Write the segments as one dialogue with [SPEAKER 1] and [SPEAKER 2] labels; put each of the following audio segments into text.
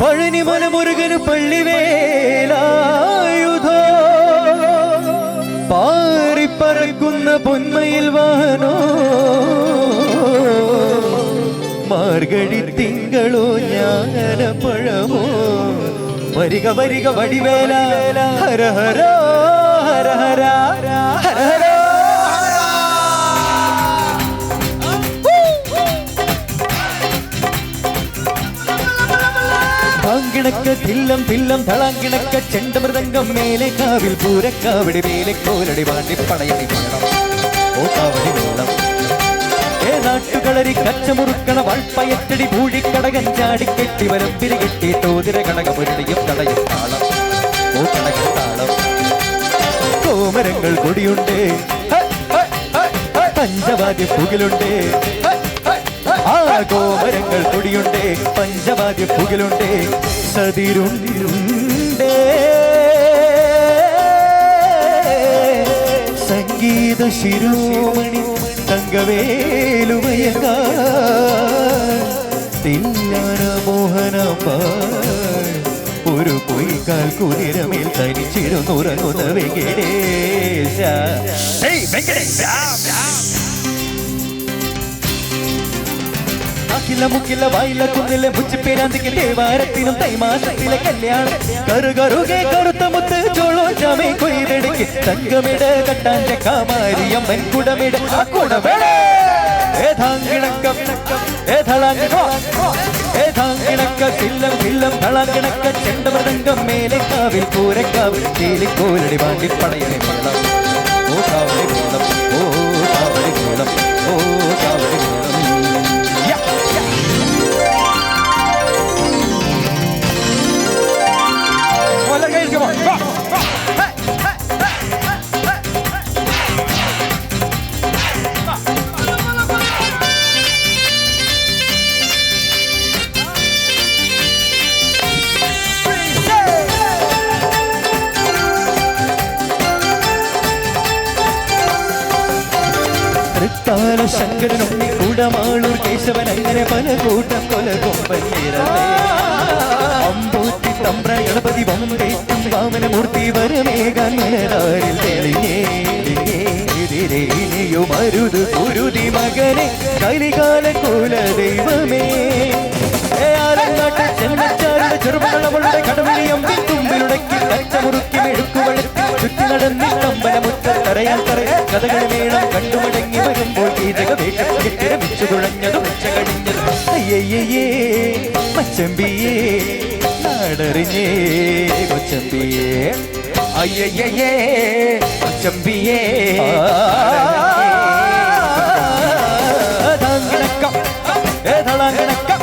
[SPEAKER 1] പഴനിമല മുരുകന് പള്ളിവേലായുധോ പാറിപ്പറക്കുന്ന പൊന്മയിൽ വാഹനോ മാർഗഴി തിങ്കളോ ജ്ഞാനപ്പഴമോ വരിക വരിക വടിവേല ഹര ഹര ഹര ഹര ഹര ഹര ിണക്ക തില്ലം തില്ലം തളാങ്കിണക്ക ചെണ്ടമൃതംഗം മേലെ കാവിൽ പൂരക്കാവടി മേലെ കോലടി വാണ്ടി പടയടി വേണം ഓ കാവടി വേണം ഏ നാട്ടുകളരി കച്ചമുറുക്കണ വാൾപ്പയറ്റടി പൂഴിക്കടകൻ ചാടിക്കെട്ടി വരമ്പിരി കെട്ടി തോതിര കടകമുരടിയും തടയും താളം ഓ കടകൻ താളം കോമരങ്ങൾ കൊടിയുണ്ട് പഞ്ചവാദ്യ പുകിലുണ്ട് ആ കോമരങ്ങൾ കൊടിയുണ്ട് പഞ്ചവാദ്യ പുകിലുണ്ട് സതിരുണ്ട് സംഗീത ശിരോമണി തങ്കവേലുമയങ്ക തില്ലാന മോഹനമാ ഒരു പൊയ്ക്കാൽ കുതിരമേൽ തനിച്ചിരുന്നുറങ്ങുന്ന വെങ്കടേശ മുക്കില്ല വായില കുന്നിലെ മുച്ചിപ്പേരാന്തിക്ക് ദേവാരത്തിനും തൈമാസത്തിലെ കല്യാണം കറുകറുകെ കറുത്ത മുത്ത് ചോളോ ചാമേ കൊയ്തെടുക്ക് തങ്കമിട കട്ടാന്റെ കാമാരിയം വൻകുടമിട കുടമിട ഏതാങ്കിണക്കം ഏതാങ്കിണക്ക ചില്ലം ചില്ലം തളാങ്കിണക്ക ചെണ്ടമൃതംഗം മേലെ കാവിൽ പൂരക്കാവിൽ തേലിക്കോലടി വാണ്ടി പടയണി വെള്ളം ഓ കാവടി വെള്ളം ഓ കാവടി വെള്ളം ഓ കാവടി വെള്ളം ശങ്കരനുണ്ണി കൂടമാളൂർ കേശവൻ അങ്ങനെ പല കൂട്ടം കൊല കൊമ്പൻ അമ്പൂത്തി തമ്പ്ര ഗണപതി വമ്പേറ്റും വാമനമൂർത്തി വരമേകാൻ മനതാരിൽ തെളിഞ്ഞേയോ മരുത് കുരുതി മകനെ കലികാല കുല ദൈവമേ ചെന്നച്ചാരുടെ ചെറുമകളുടെ കടമണിയം തുമ്പിലുടക്കി കച്ചമുറുക്കി മെഴുക്കുവളത്തി ചുറ്റി നടന്നി കമ്പനമുറ്റത്തറയാൻ തറയാൻ കഥകൾ മേളം കണ്ടുമടങ്ങി വരുമ്പോൾ ഈ ജഗവേഷം കെട്ടിരമിച്ചു തുഴഞ്ഞതും വെച്ച കഴിഞ്ഞത് അയ്യയ്യേ മച്ചമ്പിയേ നാടറിഞ്ഞേ മച്ചമ്പിയേ അയ്യയ്യേ മച്ചമ്പിയേ ഏതാങ്കിണക്കം ഏതാളാങ്കിണക്കം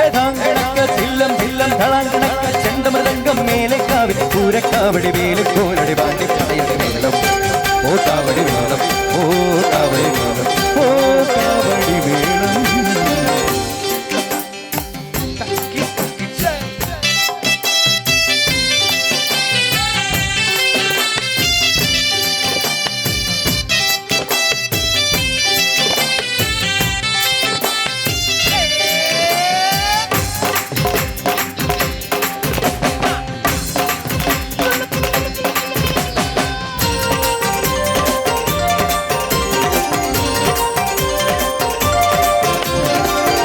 [SPEAKER 1] ഏതാങ്കിണക്ക ചില്ലം ചില്ലം തളാങ്കിണക്ക ചെണ്ടമൃതംഗം മേലെ കാവിൽ പൂരക്കാവടി മേലെ കോലടി വാണ്ടി പടയടി വേണം ഓ കാവടി വേണം ഓ കാവടി വേണം ഓ കാവടി വേണം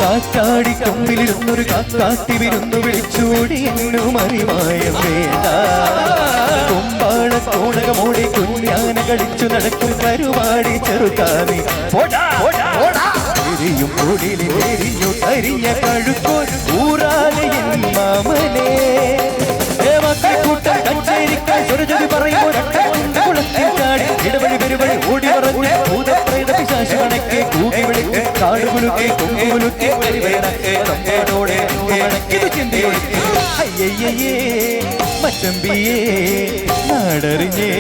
[SPEAKER 1] കാറ്റാടി കൊമ്പിലിരുന്നൊരു കാക്കാട്ടി വിരുന്നു വിളിച്ചോടി എന്നും അറിവായം വേണ്ട കൊമ്പാള കോണകമോടി കുഞ്ഞാന കളിച്ചു നടക്കും കരുവാടി ചെറുക്കാമി എരിയും പൊടിയിലെരിഞ്ഞു കരിഞ്ഞ കഴുക്കോൽ ഊറാലയൻ മാമനെ കൂട്ടം കച്ചേരിക്കാൻ ചൊരുചൊരു പറയുമ്പോൾ കുളത്തിച്ചാടി ഇടവഴി പെരുവഴി ഓടി പറഞ്ഞ് ഭൂതപ്രേത പിശാച് കണക്കെ കൂകി വിളിക്ക് കാടുകുലുക്കി കൊങ്കുലുക്കി പരിവേണോടെ ഇത് ചിന്തയൊഴുക്കി അയ്യയ്യേ മച്ചമ്പിയേ നാടറിഞ്ഞേ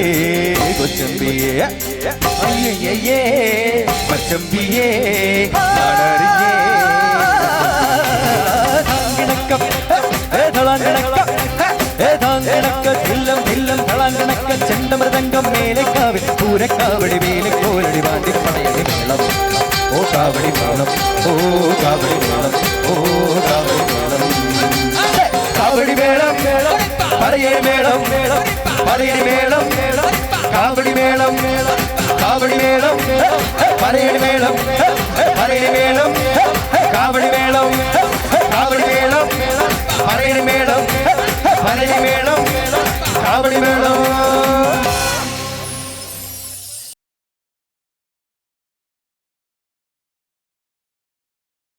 [SPEAKER 1] കൊച്ചമ്പിയേ അയ്യയ്യേ മച്ചമ്പിയേ നാടറിഞ്ഞേ കിണക്കം ഏതളാങ്കിണക്കം ഏതാങ്കിണക്ക ചില്ലം ചില്ലം തളാങ്കിണക്ക ചെണ്ടമൃതംഗം മേലെ കാവിൽ പൂരക്കാവടി മേലെ കോലടി വാണ്ടി പടയടി വേളം ഓ കാവടി വേണം ഓ കാവടി വേണം ഓ കാവടി വേണം പറയടി മേളം പറയടി മേളം കാവടി മേളം കാവടി മേളം പറയടി മേളം പറയടി മേളം കാവടി മേളം കാവടി മേളം പറയടി മേളം പറയടി മേളം കാവടി മേളം